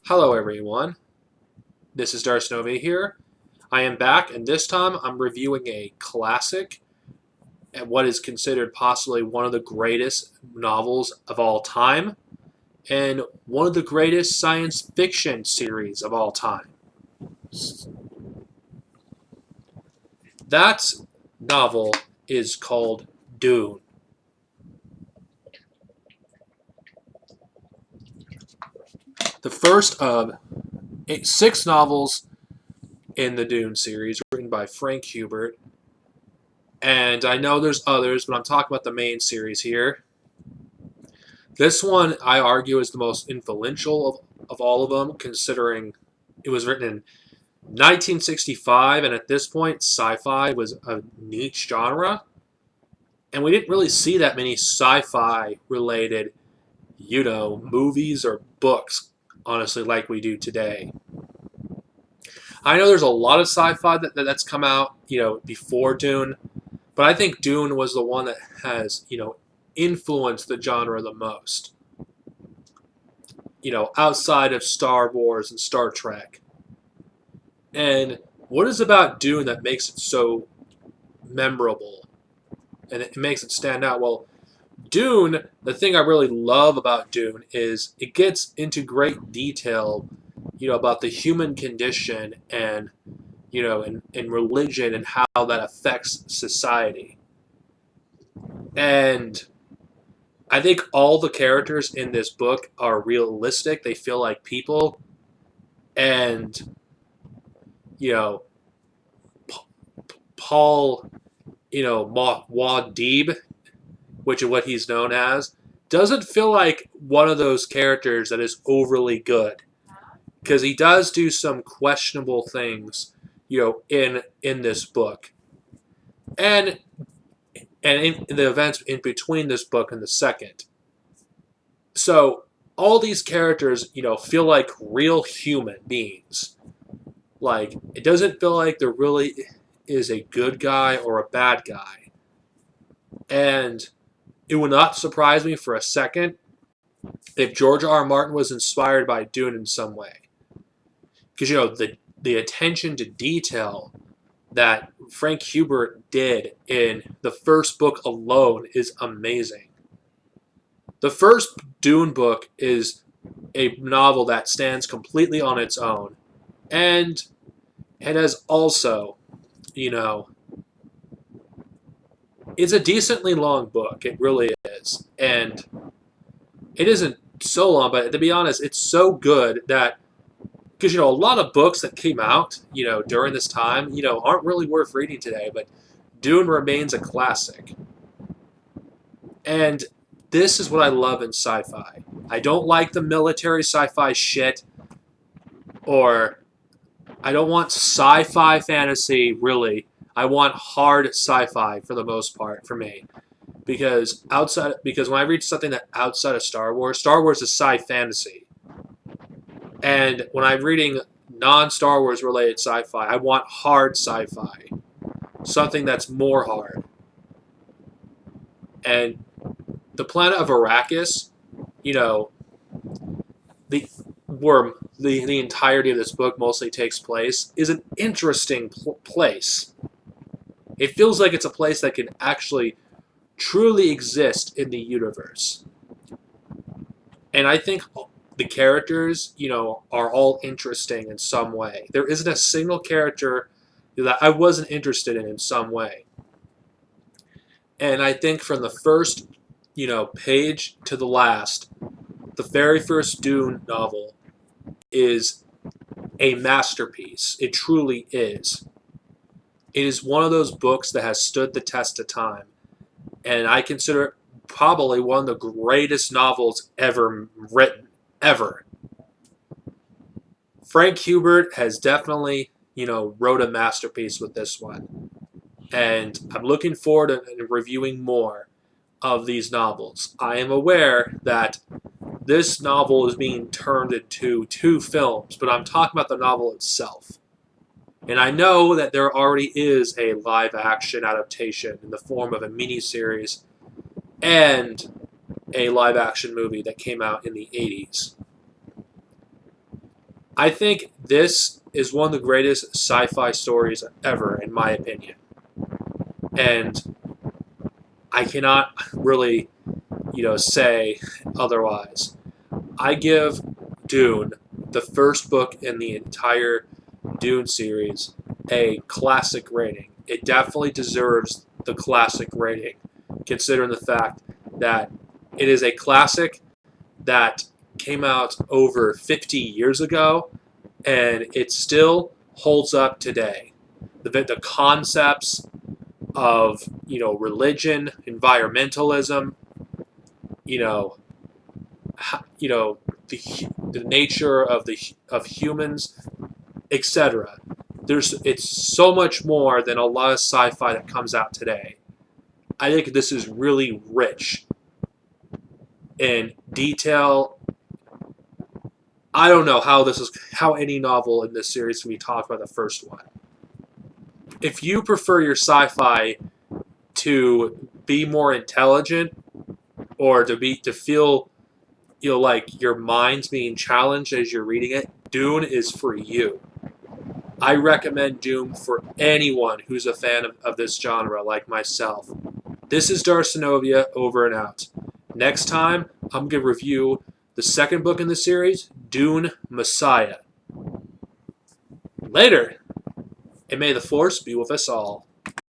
Hello everyone, this is Darcy here. I am back and this time I'm reviewing a classic and what is considered possibly one of the greatest novels of all time and one of the greatest science fiction series of all time. That novel is called Dune. The first of six novels in the Dune series written by Frank Hubert. And I know there's others, but I'm talking about the main series here. This one, I argue, is the most influential of all of them, considering it was written in 1965, and at this point, sci-fi was a niche genre, and we didn't really see that many sci-fi related, movies or books, honestly, like we do today. I know there's a lot of sci-fi that's come out, before Dune, but I think Dune was the one that has, influenced the genre the most. Outside of Star Wars and Star Trek. And what is about Dune that makes it so memorable and it makes it stand out? Well, Dune, the thing I really love about Dune is it gets into great detail, about the human condition and, and religion and how that affects society. And I think all the characters in this book are realistic. They feel like people. And, you know, Paul, Wadib, which is what he's known as, doesn't feel like one of those characters that is overly good because he does do some questionable things, in this book, and in the events in between this book and the second. So all these characters, feel like real human beings. Like it doesn't feel like there really is a good guy or a bad guy, and it would not surprise me for a second if George R. R. Martin was inspired by Dune in some way. Because the attention to detail that Frank Hubert did in the first book alone is amazing. The first Dune book is a novel that stands completely on its own, and it has also, you know, it's a decently long book. It really is, and it isn't so long, but to be honest, it's so good that because a lot of books that came out during this time aren't really worth reading today, but Dune remains a classic. And this is what I love in sci-fi. I don't like the military sci-fi shit, or I don't want sci-fi fantasy really. I want hard sci-fi for the most part for me. Because when I read something that outside of Star Wars is sci fantasy. And when I'm reading non-Star Wars related sci-fi, I want hard sci-fi, something that's more hard. And the planet of Arrakis, you know, the where the entirety of this book mostly takes place, is an interesting place. It feels like it's a place that can actually truly exist in the universe. And I think the characters, are all interesting in some way. There isn't a single character that I wasn't interested in some way. And I think from the first, page to the last, the very first Dune novel is a masterpiece. It truly is. It is one of those books that has stood the test of time. And I consider it probably one of the greatest novels ever written. Ever. Frank Hubert has definitely, wrote a masterpiece with this one. And I'm looking forward to reviewing more of these novels. I am aware that this novel is being turned into two films, but I'm talking about the novel itself. And I know that there already is a live action adaptation in the form of a miniseries and a live action movie that came out in the 80s. I think this is one of the greatest sci-fi stories ever, in my opinion. And I cannot really, say otherwise. I give Dune, the first book in the entire Dune series, a classic rating. It definitely deserves the classic rating, considering the fact that it is a classic that came out over 50 years ago and it still holds up today. The concepts of religion, environmentalism, you know, you know the nature of humans, etc. It's so much more than a lot of sci-fi that comes out today. I think this is really rich in detail. I don't know how any novel in this series can be topped by the first one. If you prefer your sci-fi to be more intelligent or to feel like your mind's being challenged as you're reading it, Dune is for you. I recommend Dune for anyone who's a fan of this genre like myself. This is Darcinovia over and out. Next time, I'm going to review the second book in the series, Dune Messiah. Later, and may the Force be with us all.